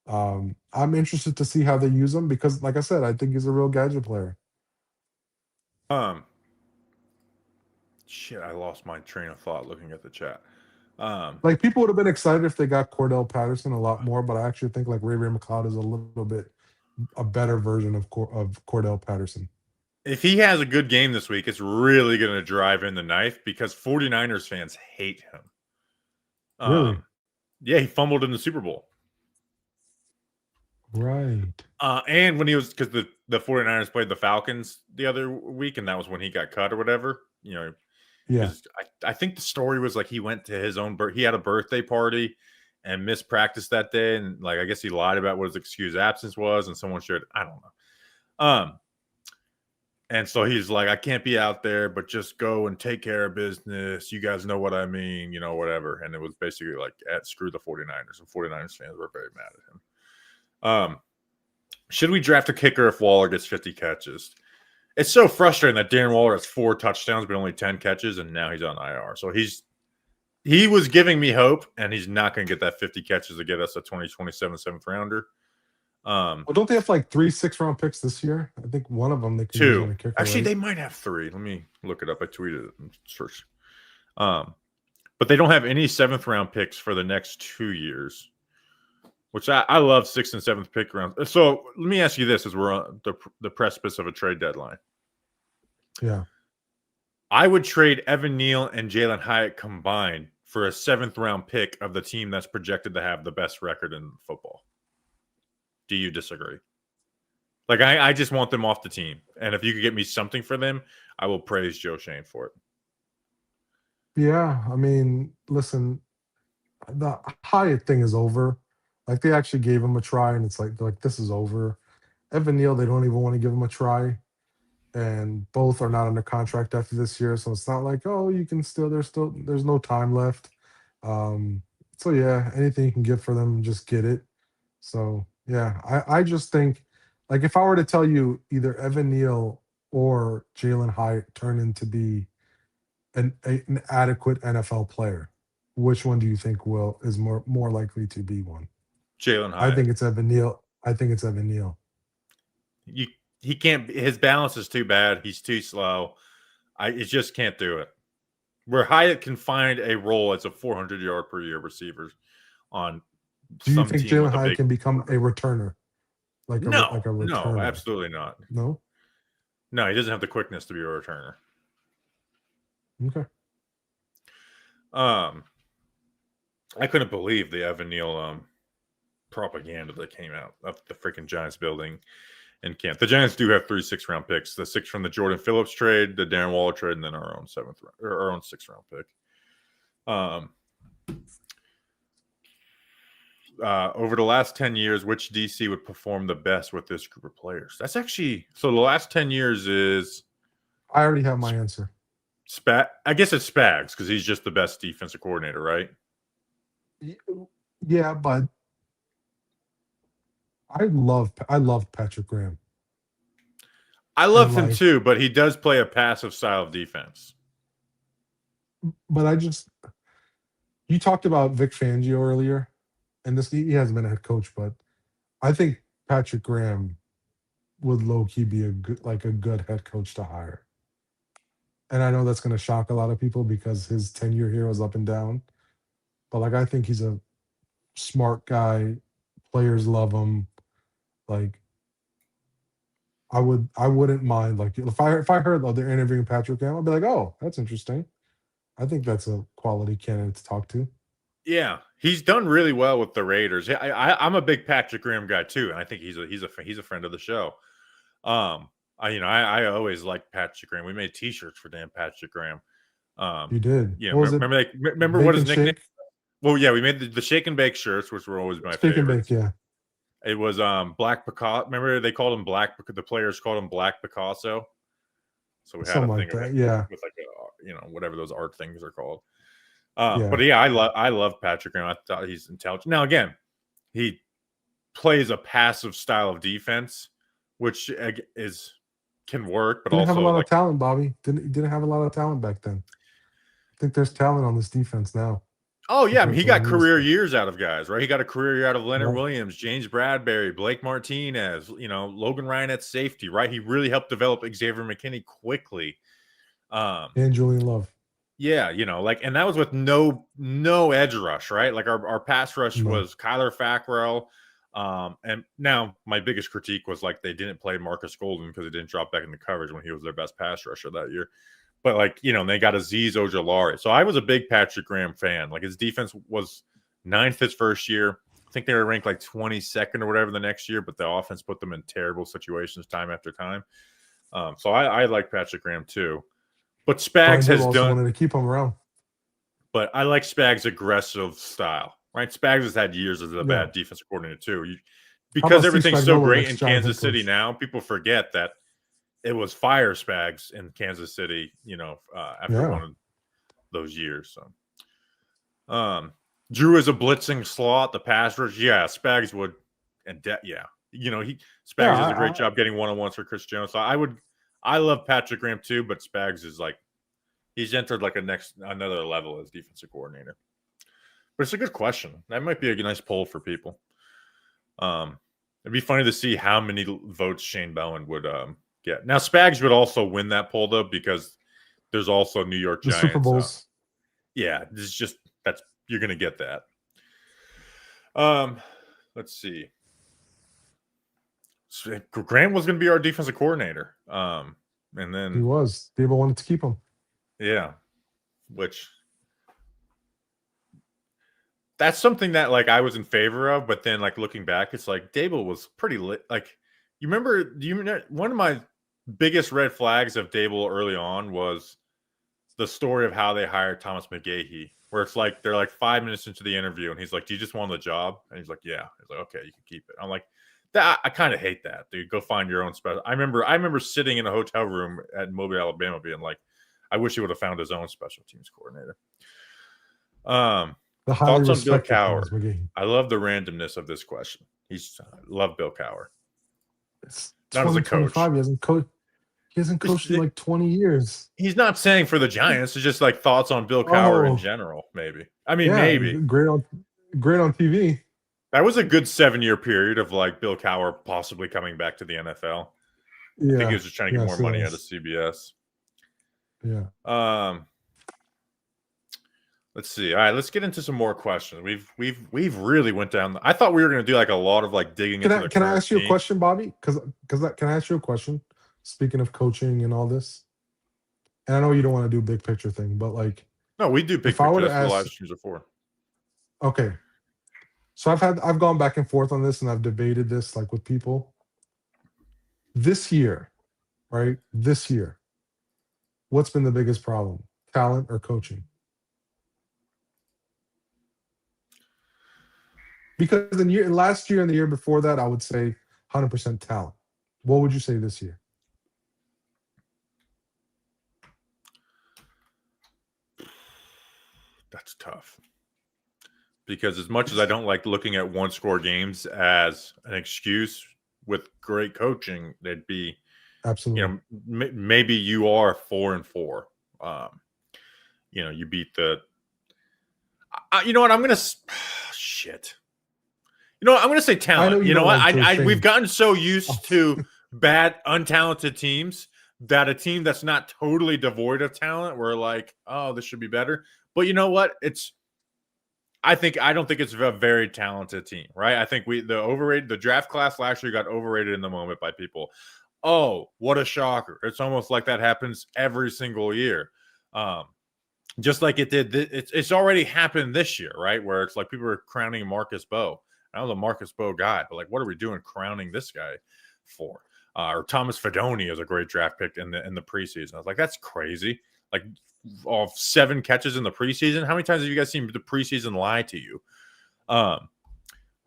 I'm interested to see how they use him because, like I said, I think he's a real gadget player. Um, shit, I lost my train of thought looking at the chat. Like people would have been excited if they got Cordell Patterson a lot more, but I actually think like Ray McCloud is a little bit a better version of Cordell Patterson. If he has a good game this week, it's really going to drive in the knife because 49ers fans hate him. Really? Yeah, he fumbled in the Super Bowl. Right. And when he was, because the 49ers played the Falcons the other week, and that was when he got cut or whatever, Yeah. because I think the story was like he went to his own he had a birthday party and missed practice that day, and like I guess he lied about what his excused absence was, and someone shared, I don't know. And so he's like, I can't be out there, but just go and take care of business. You guys know what I mean, whatever. And it was basically like, screw the 49ers. And 49ers fans were very mad at him. Should we draft a kicker if Waller gets 50 catches? It's so frustrating that Darren Waller has 4 touchdowns, but only 10 catches, and now he's on IR. So he was giving me hope, and he's not going to get that 50 catches to get us a 2027 7th rounder. Well, don't they have like 3 6-round picks this year? I think one of them they can use on 2. a kicker. Actually, right? they might have 3. Let me look it up. I tweeted it and search. But they don't have any 7th round picks for the next 2 years, which I love 6th and 7th pick rounds. So let me ask you this: as we're on the precipice of a trade deadline, Yeah. I would trade Evan Neal and Jalen Hyatt combined for a 7th round pick of the team that's projected to have the best record in football. Do you disagree? Like, I just want them off the team. And if you could get me something for them, I will praise Joe Shane for it. Yeah. I mean, listen, the Hyatt thing is over. Like they actually gave him a try, and it's like they're like this is over. Evan Neal, they don't even want to give him a try, and both are not under contract after this year, so it's not like oh you can still there's no time left. Um, so yeah, anything you can get for them, just get it. So yeah, I just think like if I were to tell you either Evan Neal or Jalen Hyatt turn into be an adequate NFL player, which one do you think will is more likely to be one? Jalen I Hyatt. think it's Evan Neal. I think it's Evan Neal. He can't. His balance is too bad. He's too slow. It just can't do it. Where Hyatt can find a role as a 400-yard per year receiver on Do you some think team Jalen with a Hyatt big. can become a returner, like a No, returner? absolutely not. No. No, he doesn't have the quickness to be a returner. Okay. I couldn't believe the Evan Neal propaganda that came out of the freaking Giants building in camp. The Giants do have 3 6-round picks: the 6 from the Jordan Phillips trade, the Darren Waller trade, and then our own 6-round pick. Over the last 10 years, which DC would perform the best with this group of players? That's actually so. The last 10 years is I already have my answer. I guess it's Spags because he's just the best defensive coordinator, right? Yeah, but I loved Patrick Graham. I And love him like, too, but he does play a passive style of defense. but you talked about Vic Fangio earlier, and this he hasn't been a head coach, but I think Patrick Graham would low key be a good head coach to hire. And I know that's going to shock a lot of people because his tenure here was up and down. But like, I think he's a smart guy. Players love him. Like, I wouldn't mind like if I heard they're interviewing Patrick Graham, I'd be like, oh, that's interesting. I think that's a quality candidate to talk to. Yeah, he's done really well with the Raiders. I'm a big Patrick Graham guy too, and I think he's a friend of the show. I always liked Patrick Graham. We made T-shirts for damn Patrick Graham. You did. What was it? Remember what Bacon his nickname? shake, Well, yeah, we made the shake and bake shirts, which were always my shake and bake. favorites. Yeah, It was Black Picasso. Remember they called him Black. The players called him Black Picasso. So we had something a thing like of that. it Yeah, with like whatever those art things are called. yeah. But yeah, I love Patrick Graham. I thought he's intelligent. Now again, he plays a passive style of defense, which can work, but Didn't have a also lot of like talent, Bobby. Didn't have a lot of talent back then. I think there's talent on this defense now. Oh, yeah. I mean, compared he to when got he was career there. years out of guys, right? He got a career year out of Leonard Right. Williams, James Bradbury, Blake Martinez, Logan Ryan at safety, right? He really helped develop Xavier McKinney quickly. And Julian Love. Yeah, and that was with no edge rush, right? Like our pass rush No. was Kyler Fackrell. And now my biggest critique was like they didn't play Marcus Golden because he didn't drop back into coverage when he was their best pass rusher that year. But they got Azeez Ojulari. So I was a big Patrick Graham fan. Like his defense was 9th his first year. I think they were ranked like 22nd or whatever the next year, but the offense put them in terrible situations time after time. So I like Patrick Graham too. But Spags has also done. wanted to keep him around. But I like Spags' aggressive style, right? Spags has had years as a bad defensive coordinator too. Because everything's so great in Kansas City now, people forget that it was fire Spags in Kansas City, after one of those years. So, Drew is a blitzing slot, the pass rush. Yeah, Spags would, Spags does a great job getting one-on-ones for Chris Jones. So I love Patrick Graham too, but Spags is like he's entered like another level as defensive coordinator. But it's a good question. That might be a nice poll for people. It'd be funny to see how many votes Shane Bowen would get. Now, Spags would also win that poll, though, because there's also New York Giants. The Super Bowls. Yeah, you're going to get that. Let's see. So Grant was going to be our defensive coordinator. And then he was. Daboll wanted to keep him. Yeah, which that's something that like I was in favor of, but then like looking back, it's like Daboll was pretty lit. Like you remember, one of my biggest red flags of Daboll early on was the story of how they hired Thomas McGahee, where it's like they're like 5 minutes into the interview and he's like, "Do you just want the job?" And he's like, "Yeah." He's like, "Okay, you can keep it." I'm like, that I kind of hate that, dude. Go find your own special. I remember sitting in a hotel room at Mobile, Alabama, being like, I wish he would have found his own special teams coordinator. Thoughts on Bill Cowher? I love the randomness of this question. Love Bill Cowher. It's not as a coach. He hasn't coached in like 20 years. He's not saying for the Giants. It's just like thoughts on Bill Cowher in general, maybe. I mean, maybe. Great on TV. That was a good 7-year period of like Bill Cowher possibly coming back to the NFL. I think he was just trying to get more money out of CBS. Yeah. Let's see. All right, let's get into some more questions. We've really went down. I thought we were going to do like a lot of like digging into the. Can I ask you a question, Bobby? Because can I ask you a question? Speaking of coaching and all this, and I know you don't want to do big picture thing, but like, no, we do big picture. That's what live streams are for. Okay, so I've gone back and forth on this, and I've debated this like with people. This year, right? This year, what's been the biggest problem? Talent or coaching? Because last year and the year before that, I would say 100% talent. What would you say this year? That's tough. Because as much as I don't like looking at one-score games as an excuse, with great coaching, they'd be absolutely. Maybe you are 4-4. You beat the. You know what? I'm gonna shit. You know what? I'm gonna say talent. You know what? We've gotten so used to bad, untalented teams that a team that's not totally devoid of talent, we're like, oh, this should be better. But you know what? I don't think it's a very talented team, right? I think the draft class last year got overrated in the moment by people. Oh, what a shocker. It's almost like that happens every single year. Just like it did. It's already happened this year, right? Where it's like people are crowning Marcus Bowe. I was a Marcus Bowe guy, but like, what are we doing crowning this guy for? Or Thomas Fedoni is a great draft pick in the preseason. I was like, that's crazy. Like, all 7 catches in the preseason. How many times have you guys seen the preseason lie to you?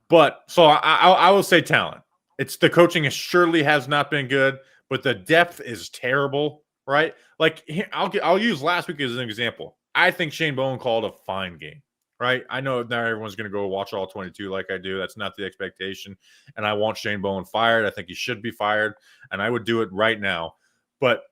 But so I will say talent. It's the coaching surely has not been good, but the depth is terrible, right? Like I'll use last week as an example. I think Shane Bowen called a fine game, right? I know not everyone's going to go watch all 22 like I do. That's not the expectation. And I want Shane Bowen fired. I think he should be fired, and I would do it right now. But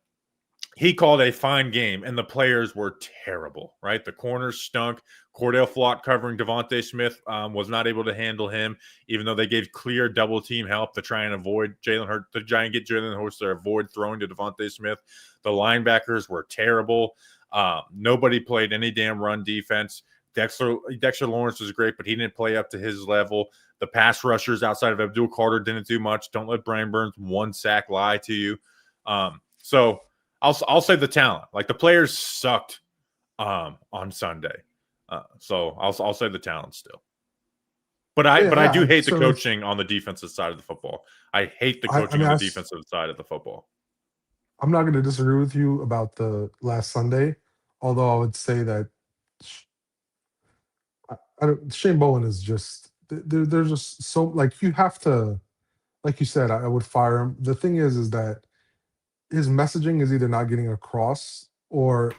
he called a fine game, and the players were terrible, right? The corners stunk. Cordell Flott covering Devontae Smith was not able to handle him, even though they gave clear double team help to try and avoid Jalen Hurts, to try and get Jalen Hurts to avoid throwing to Devontae Smith. The linebackers were terrible. Nobody played any damn run defense. Dexter Lawrence was great, but he didn't play up to his level. The pass rushers outside of Abdul Carter didn't do much. Don't let Brian Burns one sack lie to you. So I'll say the talent. Like, the players sucked on Sunday. So I'll say the talent still. But I do hate the coaching on the defensive side of the football. I hate the coaching on the defensive side of the football. I'm not going to disagree with you about the last Sunday, although I would say that Shane Bowen is just there's just so, like, you have to, like you said, I would fire him. The thing is that his messaging is either not getting across, or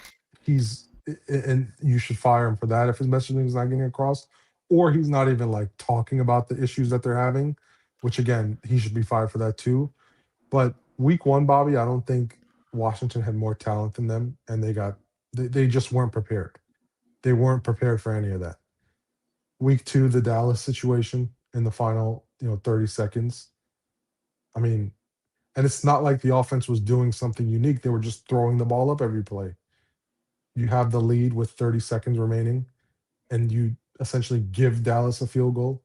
and you should fire him for that if his messaging is not getting across, or he's not even like talking about the issues that they're having, which again, he should be fired for that too. But week 1, Bobby, I don't think Washington had more talent than them, and they just weren't prepared. They weren't prepared for any of that. Week 2, the Dallas situation in the final, 30 seconds. I mean, and it's not like the offense was doing something unique. They were just throwing the ball up every play. You have the lead with 30 seconds remaining, and you essentially give Dallas a field goal.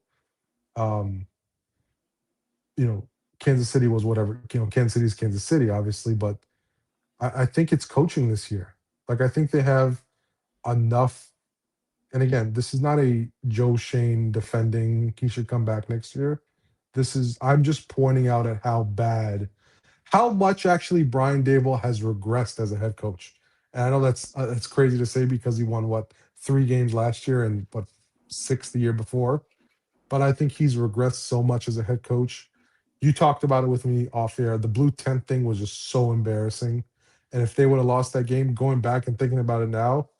Kansas City was whatever. Kansas City's Kansas City, obviously, but I think it's coaching this year. Like, I think they have enough. And again, this is not a Joe Shane defending he should come back next year. I'm just pointing out at how much actually Brian Daboll has regressed as a head coach. And I know that's crazy to say because he won 3 games last year and 6 the year before. But I think he's regressed so much as a head coach. You talked about it with me off air. The blue tent thing was just so embarrassing. And if they would have lost that game, going back and thinking about it now,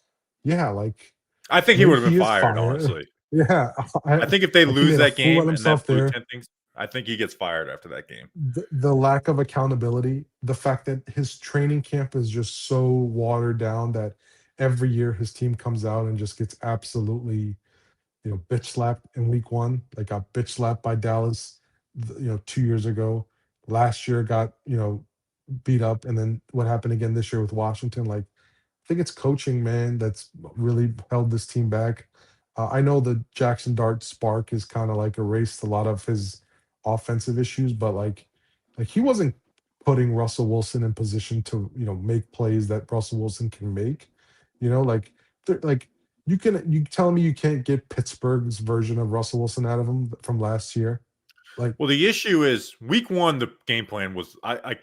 yeah, like, I think he would have been fired, honestly. Yeah. I think if they lose that game and that blue there, tent thing, I think he gets fired after that game. The lack of accountability, the fact that his training camp is just so watered down that every year his team comes out and just gets absolutely, bitch slapped in week 1. Like, got bitch slapped by Dallas, 2 years ago. Last year got, beat up. And then what happened again this year with Washington? Like, I think it's coaching, man, that's really held this team back. I know the Jackson Dart spark has kind of like erased a lot of his offensive issues, but like he wasn't putting Russell Wilson in position to make plays that Russell Wilson can make. You telling me you can't get Pittsburgh's version of Russell Wilson out of him from last year? Like, well, the issue is week 1, the game plan was I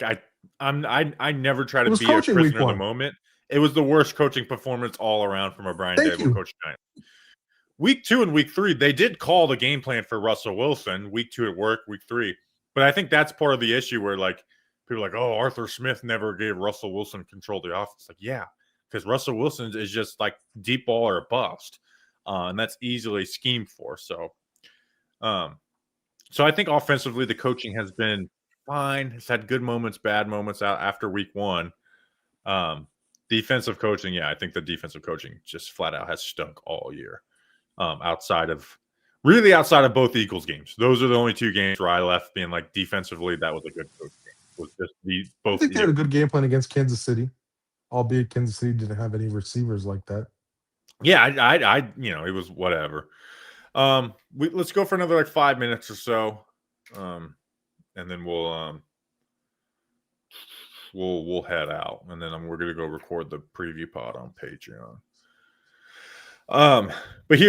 never try to be a prisoner of the moment. It was the worst coaching performance all around from a Brian Daboll coach. Week 2 and week 3, they did call the game plan for Russell Wilson. Week 2 it worked, week 3. But I think that's part of the issue where, like, people are like, oh, Arthur Smith never gave Russell Wilson control of the offense. Like, yeah, because Russell Wilson is just like deep ball or bust. And that's easily schemed for. So I think offensively the coaching has been fine. It's had good moments, bad moments out after week 1. Defensive coaching, yeah, I think the defensive coaching just flat out has stunk all year. Outside of both Eagles games. Those are the only 2 games where I left being like, defensively, that was a good coach game. Was just both. I think they had a good game plan against Kansas City, albeit Kansas City didn't have any receivers like that. Yeah, I it was whatever. Let's go for another like 5 minutes or so, and then we'll head out, and then we're gonna go record the preview pod on Patreon. But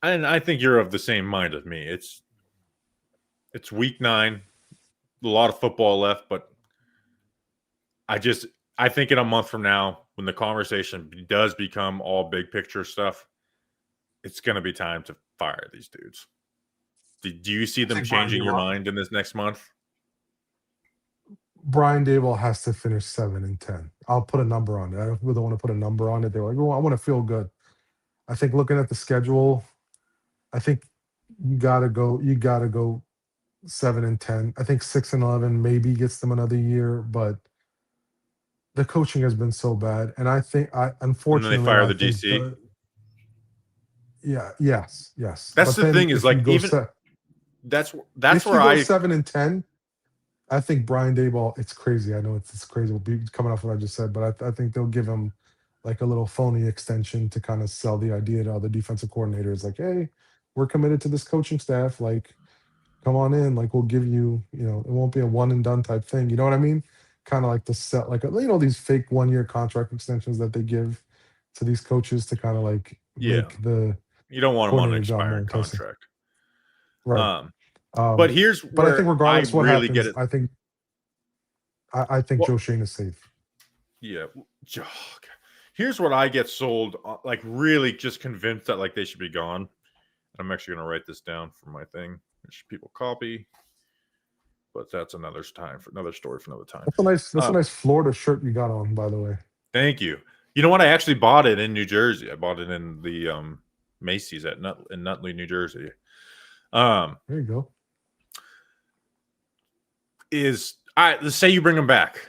and I think you're of the same mind as me. It's week 9, a lot of football left, but I think in a month from now, when the conversation does become all big picture stuff, it's going to be time to fire these dudes. Do you see them changing your mind in this next month? Brian Daboll has to finish 7-10. I'll put a number on it. I don't really want to put a number on it. They're like, oh, I want to feel good. I think looking at the schedule, I think you gotta go 7-10. I think 6-11 maybe gets them another year, but the coaching has been so bad. And I think unfortunately, and then they fire the DC. Yeah, yes, yes. That's But the then thing is if you like go even that's if where you go I 7-10, I think Brian Daboll. It's crazy. I know it's crazy. We'll be coming off what I just said, but I think they'll give him like a little phony extension to kind of sell the idea to other defensive coordinators. Like, hey, we're committed to this coaching staff. Like, come on in. Like, we'll give you. It won't be a one and done type thing. You know what I mean? Kind of like the set, like these fake 1 year contract extensions that they give to these coaches to kind of like yeah, make the you don't want them on an coordinator job more expiring enticing. contract. Right. But here's But I think where I regardless what really get happens, it. I think Well, Joe Shane is safe. yeah. Here's what I get sold, like really just convinced that like they should be gone. I'm actually going to write this down for my thing, which people copy. But that's another time for another story for another time. That's a nice Florida shirt you got on, by the way. Thank you. You know what? I actually bought it in New Jersey. I bought it in the Macy's in Nutley, New Jersey. There you go. Let's say you bring them back.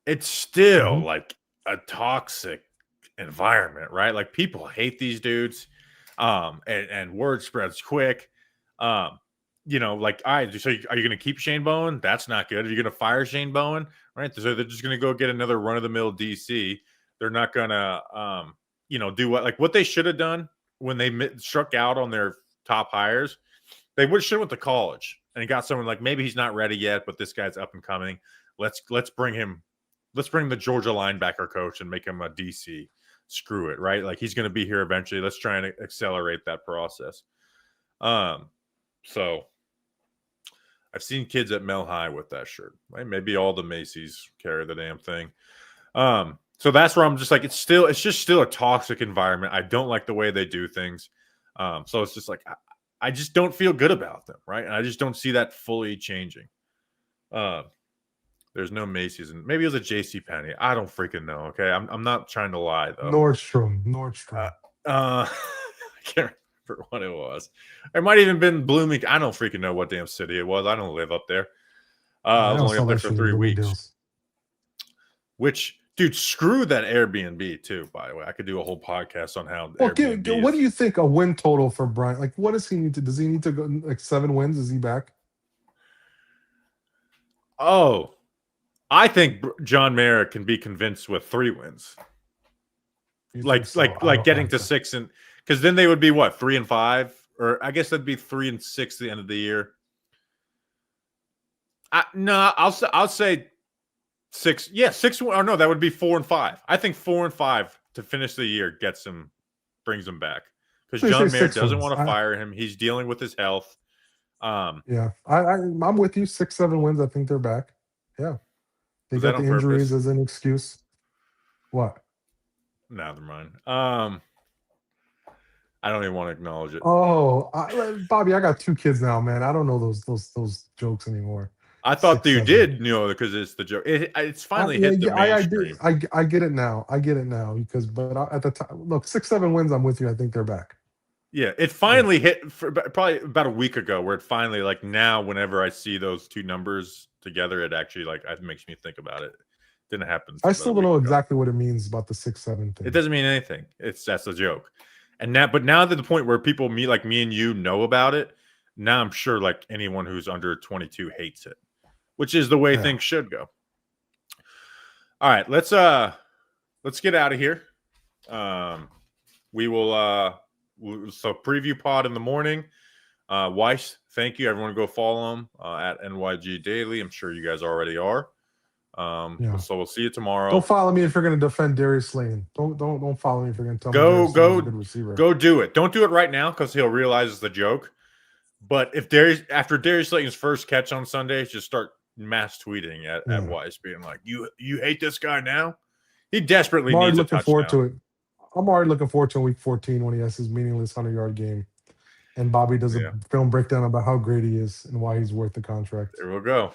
It's still like a toxic environment, right? Like people hate these dudes. And word spreads quick. Like, all right, so are you going to keep Shane Bowen? That's not good. Are you going to fire Shane Bowen? Right. So they're just going to go get another run of the mill DC. They're not going to, do what they should have done when they struck out on their top hires. They should have went to college and got someone like, maybe he's not ready yet, but this guy's up and coming. Let's bring the Georgia linebacker coach and make him a DC. Screw it, right? Like he's going to be here eventually. Let's try and accelerate that process. So I've seen kids at Mel High with that shirt. Right? Maybe all the Macy's carry the damn thing. So that's where I'm just like, it's just still a toxic environment. I don't like the way they do things. So it's just like, I just don't feel good about them, right? And I just don't see that fully changing. There's no Macy's, and maybe it was a J.C. Penney. I don't freaking know. Okay, I'm not trying to lie though. Nordstrom. I can't remember what it was. It might even been Blooming. I don't freaking know what damn city it was. I don't live up there. I was only up there for 3 weeks. Which, dude, screw that Airbnb too. By the way, I could do a whole podcast on how. Well, what do you think a win total for Brian? Like, what does he need to? Does he need to go like 7 wins? Is he back? Oh, I think John Mara can be convinced with 3 wins. Like getting to 6 and because then they would be what 3-5, or I guess that'd be 3-6 at the end of the year. I'll say 6. Yeah, 6. Or no, that would be 4-5. I think 4-5 to finish the year brings him back because John Mara doesn't want to fire him. He's dealing with his health. Yeah, I'm with you. 6-7 wins. I think they're back. Yeah, they got the injuries as an excuse. What? Never mind. I don't even want to acknowledge it. Oh, Bobby, I got 2 kids now, man. I don't know those jokes anymore. I thought that you did, because it's the joke. It's finally hit the mainstream. I get it now. But at the time, look, 6-7 wins. I'm with you. I think they're back. Yeah, it finally hit probably about a week ago, where it finally, like, now whenever I see those 2 numbers together, it actually it makes me think about it. Didn't happen. I still don't know exactly what it means about the 6-7 thing. It doesn't mean anything. That's a joke. But now to the point where people like me and you know about it, now I'm sure like anyone who's under 22 hates it, which is the way things should go. All right, let's get out of here. We will so preview pod in the morning. Weiss, thank you. Everyone go follow him at NYG Daily. I'm sure you guys already are. So we'll see you tomorrow. Don't follow me if you're going to defend Darius Slayton. Don't follow me if you're going to tell me he's a good receiver. Go do it. Don't do it right now because he'll realize it's the joke. But if after Darius Slayton's first catch on Sunday, just start mass tweeting at Weiss, being like, "You hate this guy now." He desperately needs a touchdown. I'm already looking forward to week 14 when he has his meaningless 100-yard game, and Bobby does a film breakdown about how great he is and why he's worth the contract. There we'll go.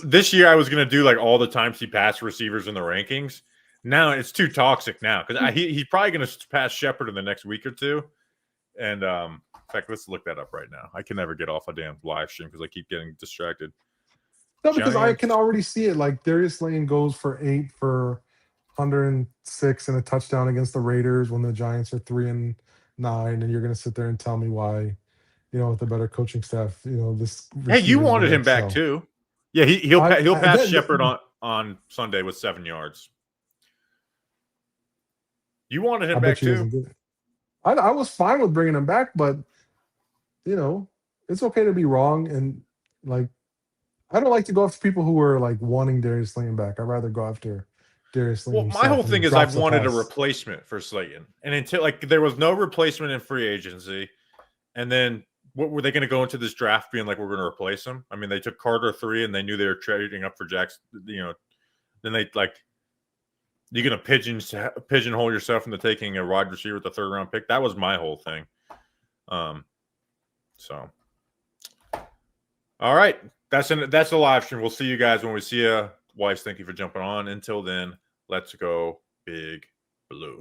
This year I was going to do like all the times he passed receivers in the rankings. Now it's too toxic now because he's probably going to pass Shepard in the next week or 2. And in fact, let's look that up right now. I can never get off a damn live stream because I keep getting distracted. No, because I can already see it. Like Darius Slayton goes for 8 for 106 and a touchdown against the Raiders when the Giants are 3-0 9, and you're going to sit there and tell me why, with a better coaching staff, this Hey, you receiver is going wanted to him back excel. too. Yeah, he'll pass Again, Shepard on Sunday with 7 yards. You wanted him I back bet you too. doesn't get it. I was fine with bringing him back, but it's okay to be wrong. And like, I don't like to go after people who are like wanting Darius Slayton back. I'd rather go after Darius Slayton Well, my whole himself when he thing is I've drops a wanted a pass. replacement for Slayton, and until there was no replacement in free agency, and then what were they going to go into this draft being like we're going to replace him? I mean, they took Carter 3, and they knew they were trading up for Jackson. Then they you're going to pigeonhole yourself into taking a wide receiver with the 3rd round pick. That was my whole thing. So, all right, that's the live stream. We'll see you guys when we see you. Weiss, thank you for jumping on. Until then, let's go Big Blue.